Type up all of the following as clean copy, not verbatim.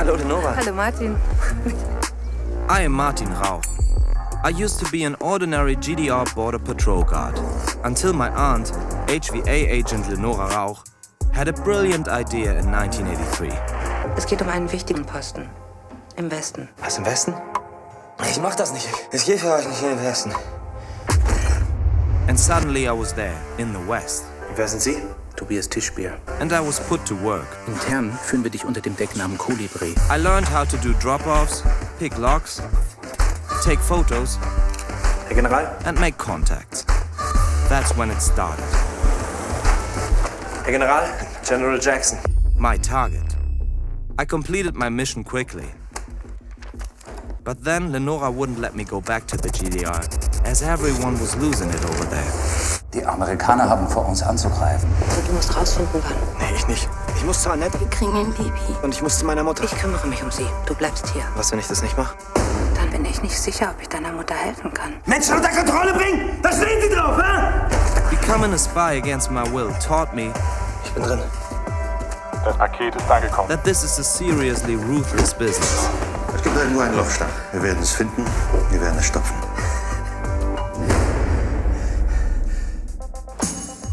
Hallo, Lenora. Hallo, Martin. I am Martin Rauch. I used to be an ordinary GDR border patrol guard until my aunt, HVA agent Lenora Rauch, had a brilliant idea in 1983. Es geht um einen wichtigen Posten. Im Westen. Was, im Westen? Ich mach das nicht. Ich gehe für euch nicht in den Westen. And suddenly I was there, in the West. Wer sind Sie? Tobias Tischbier. And I was put to work. Intern führen wir dich unter dem Decknamen Kolibri. I learned how to do drop-offs, pick locks, take photos, Herr General? and make contacts. That's when it started. Herr General, General Jackson. My target. I completed my mission quickly. But then Lenora wouldn't let me go back to the GDR, as everyone was losing it over there. Die Amerikaner haben vor, uns anzugreifen. Und du musst rausfinden, wann. Nee, ich nicht. Ich muss zu Annette. Wir kriegen ein Baby. Und ich muss zu meiner Mutter. Ich kümmere mich um sie. Du bleibst hier. Was, wenn ich das nicht mache? Dann bin ich nicht sicher, ob ich deiner Mutter helfen kann. Menschen unter Kontrolle bringen! Da stehen Sie drauf, hä? Becoming a spy against my will taught me Ich bin drin. Das Paket ist angekommen. that this is a seriously ruthless business. Es gibt irgendwo einen Lochstang. Wir werden es finden, wir werden es stopfen.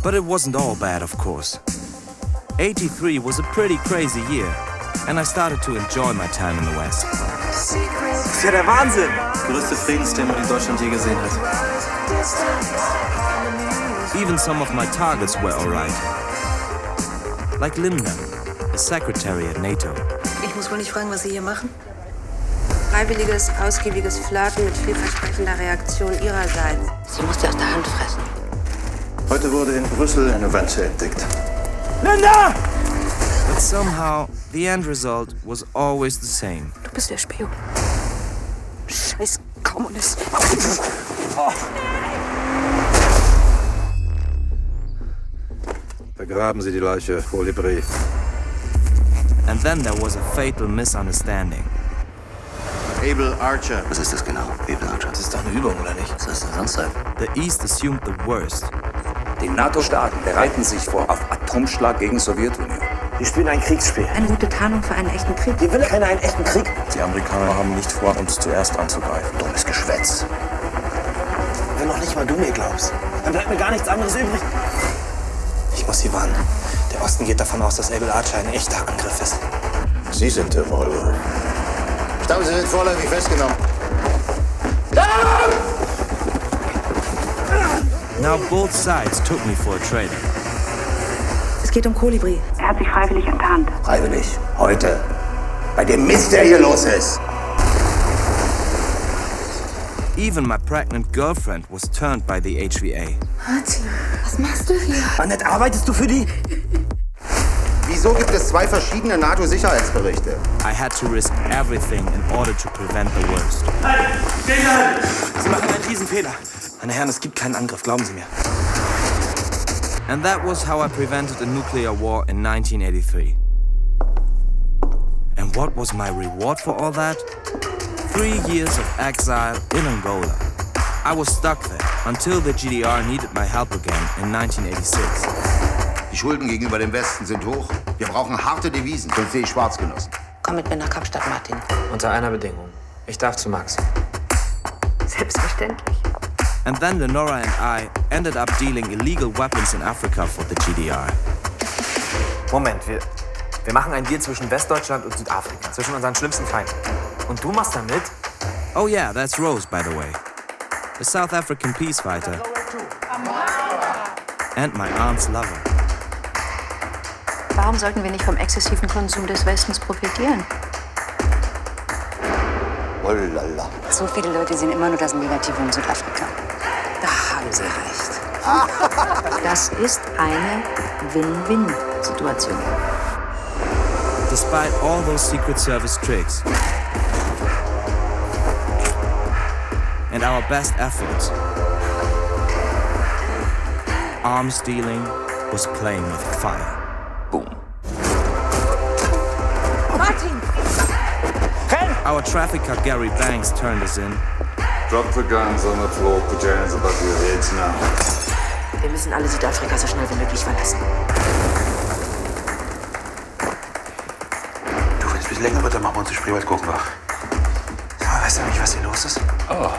But it wasn't all bad, of course. 83 was a pretty crazy year, and I started to enjoy my time in the West. Das ist ja der Wahnsinn! Die größte Friedensdemo, die Deutschland je gesehen hat. Even some of my targets were alright. Like Linda, a secretary at NATO. Ich muss wohl nicht fragen, was Sie hier machen? Freiwilliges, ausgiebiges Flirten mit vielversprechender Reaktion Ihrerseits. Sie muss dir aus der Hand fressen. Heute wurde in Brüssel eine Wanze entdeckt. Linda! But somehow, the end result was always the same. Du bist der Spion. Scheiß Kommunist. Begraben Sie die Leiche, Kolibri. And then there was a fatal misunderstanding. Able Archer. Was ist das genau? Able Archer. Das ist doch eine Übung, oder nicht? Was soll das denn sonst sein? The East assumed the worst. Die NATO-Staaten bereiten sich vor auf Atomschlag gegen Sowjetunion. Wir spielen ein Kriegsspiel. Eine gute Tarnung für einen echten Krieg. Wir will keiner einen echten Krieg. Die Amerikaner haben nicht vor, uns zuerst anzugreifen. Dummes Geschwätz. Wenn noch nicht mal du mir glaubst, dann bleibt mir gar nichts anderes übrig. Ich muss Sie warnen. Der Osten geht davon aus, dass Able Archer ein echter Angriff ist. Sie sind der Wolf. Ich glaube, Sie sind vorläufig festgenommen. Now both sides took me for a traitor. Es geht um Kolibri. Er hat sich freiwillig enttarnt. Freiwillig. Heute. Bei dem Mist, der hier los ist. Even my pregnant girlfriend was turned by the HVA. Martin, was machst du hier? Annette, arbeitest du für die? Wieso gibt es zwei verschiedene NATO-Sicherheitsberichte? I had to risk everything in order to prevent the worst. Sie machen einen Riesenfehler. Meine Herren, es gibt keinen Angriff, glauben Sie mir. And that was how I prevented a nuclear war in 1983. And what was my reward for all that? 3 years of exile in Angola. I was stuck there until the GDR needed my help again in 1986. Die Schulden gegenüber dem Westen sind hoch. Wir brauchen harte Devisen, sonst sehe ich schwarz, Genossen. Komm mit mir nach Kapstadt, Martin. Unter einer Bedingung. Ich darf zu Max. Selbstverständlich. And then Lenora and I ended up dealing illegal weapons in Africa for the GDR. Moment, wir machen einen Deal zwischen Westdeutschland und Südafrika, zwischen unseren schlimmsten Feinden. Und du machst da mit? Oh yeah, that's Rose, by the way. A South African peace fighter. And my aunt's lover. Warum sollten wir nicht vom exzessiven Konsum des Westens profitieren? Oh lala. So viele Leute sehen immer nur das Negative in Südafrika. Da haben Sie recht. Das ist eine Win-Win-Situation. Despite all those Secret Service tricks and our best efforts, arms dealing was playing with fire. Boom. Martin! Our trafficker Gary Banks turned us in. Drop the guns on the floor, put your hands above your heads now. Wir müssen alle Südafrika so schnell wie möglich verlassen. Du willst es länger wird, dann machen wir uns die Spreewald gucken wach. Ja, weißt du nicht, was hier los ist? Oh.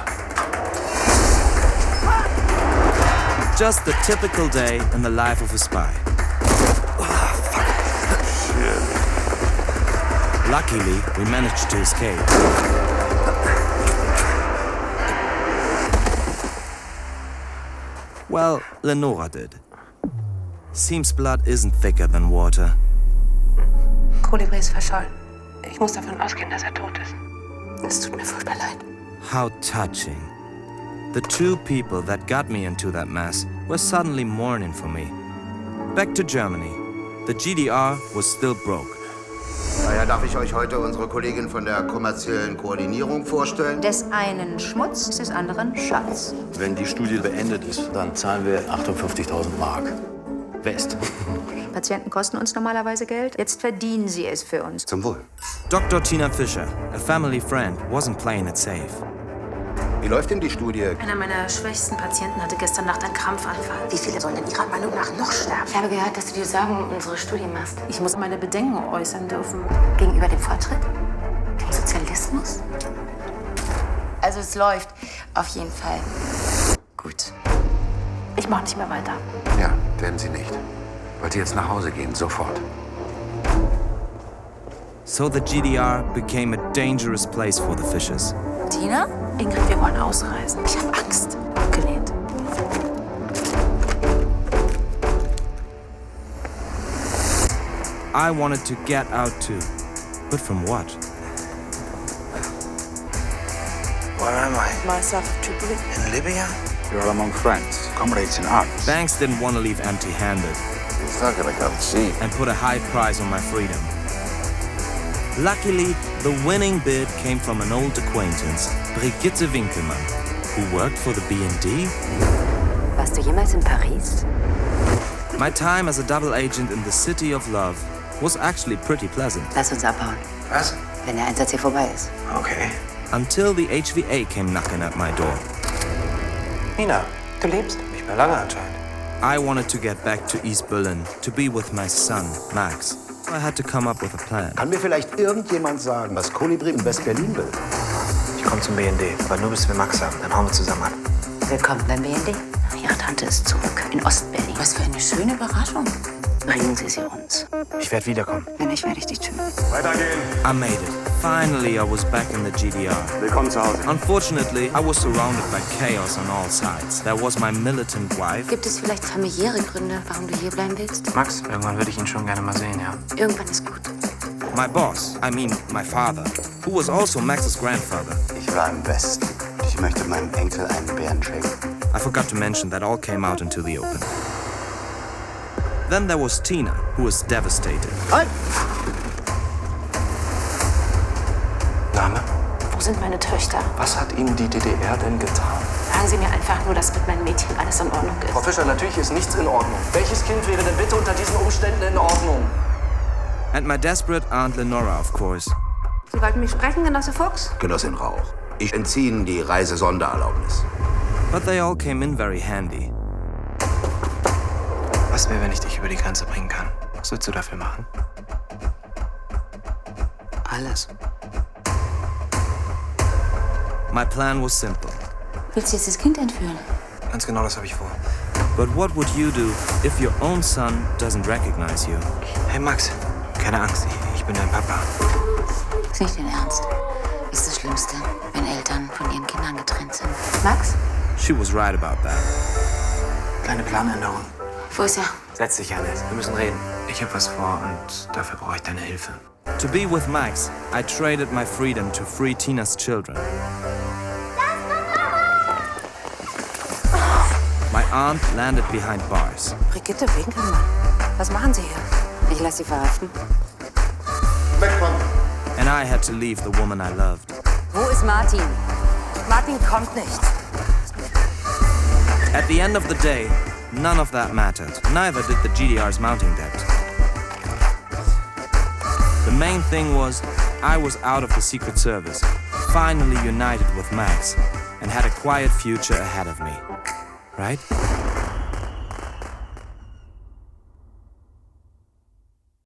Just the typical day in the life of a spy. Luckily, we managed to escape. Well, Lenora did. Seems blood isn't thicker than water. Kolibri ist verschollen. Ich muss davon ausgehen, dass er tot ist. Es tut mir furchtbar leid. How touching. The two people that got me into that mess were suddenly mourning for me. Back to Germany. The GDR was still broke. Daher darf ich euch heute unsere Kollegin von der kommerziellen Koordinierung vorstellen. Des einen Schmutz, des anderen Schatz. Wenn die Studie beendet ist, dann zahlen wir 58.000 Mark. West. Patienten kosten uns normalerweise Geld. Jetzt verdienen sie es für uns. Zum Wohl. Dr. Tina Fischer, a family friend, wasn't playing it safe. Wie läuft denn die Studie? Einer meiner schwächsten Patienten hatte gestern Nacht einen Krampfanfall. Wie viele sollen denn Ihrer Meinung nach noch sterben? Ich habe gehört, dass du die Sorgen um unsere Studie machst. Ich muss meine Bedenken äußern dürfen. Gegenüber dem Fortschritt? Dem Sozialismus? Also es läuft auf jeden Fall gut. Ich mache nicht mehr weiter. Ja, werden Sie nicht. Wollt ihr jetzt nach Hause gehen, sofort. So the GDR became a dangerous place for the Fishers. Tina? Ingrid, wir wollen ausreisen. Ich habe Angst. Abgelehnt. I wanted to get out too. But from what? Where am I? Myself of Tripoli. In Libya? You're all among friends, comrades in arms. Banks didn't want to leave empty-handed He's not gonna come see. and put a high price on my freedom. Luckily, the winning bid came from an old acquaintance, Brigitte Winkelmann, who worked for the BND. Warst du jemals in Paris? My time as a double agent in the city of love was actually pretty pleasant. Lass uns abhauen, Was? wenn der Einsatz hier vorbei ist. Okay. Until the HVA came knocking at my door. Nina, du lebst? Nicht mehr lange anscheinend. I wanted to get back to East Berlin to be with my son, Max. I had to come up with a plan. Kann mir vielleicht irgendjemand sagen, was Kolibri in West-Berlin will? Ich komme zum BND, aber nur bis wir Max haben. Dann hauen wir zusammen an. Willkommen beim BND. Ihre Tante ist zurück in Ostberlin. Was für eine schöne Überraschung. Bringen Sie sie uns. Ich werde wiederkommen. Wenn nicht, werde ich dich töten. Weitergehen. I made it. Finally, I was back in the GDR. Willkommen zu Hause. Unfortunately, I was surrounded by chaos on all sides. There was my militant wife. Gibt es vielleicht familiäre Gründe, warum du hier bleiben willst? Max, irgendwann würde ich ihn schon gerne mal sehen, ja. Irgendwann ist gut. My boss, I mean my father, who was also Max's grandfather. Ich war im Westen. Ich möchte meinem Enkel einen Bären schenken. I forgot to mention that all came out into the open. Then there was Tina, who was devastated. Name? Wo sind meine Töchter? Was hat Ihnen die DDR denn getan? Sagen Sie mir einfach nur, dass mit meinen Mädchen alles in Ordnung ist. Frau Fischer, natürlich ist nichts in Ordnung. Welches Kind wäre denn bitte unter diesen Umständen in Ordnung? And my desperate Aunt Lenora, of course. Sie wollten mich sprechen, Genosse Fuchs? Genossin Rauch. Ich entziehe Ihnen die Reisesondererlaubnis. But they all came in very handy. Was wäre, wenn ich dich über die Grenze bringen kann? Was würdest du dafür machen? Alles. My plan was simple. Willst du jetzt das Kind entführen? Ganz genau, das habe ich vor. But what would you do if your own son doesn't recognize you? Hey Max, keine Angst, ich bin dein Papa. Ist nicht dein Ernst. Ist das Schlimmste, wenn Eltern von ihren Kindern getrennt sind. Max? She was right about that. Kleine Planänderung. Wo ist er? Setz dich, Janet, wir müssen reden. Ich habe was vor und dafür brauche ich deine Hilfe. To be with Max, I traded my freedom to free Tina's children. My aunt landed behind bars. Brigitte Winkelmann. Was machen Sie hier? Ich lasse sie verhaften. Wegkommen! And I had to leave the woman I loved. Wo ist Martin? Martin kommt nicht. At the end of the day, none of that mattered. Neither did the GDR's mounting debt. The main thing was, I was out of the Secret Service, finally united with Max, and had a quiet future ahead of me. Right?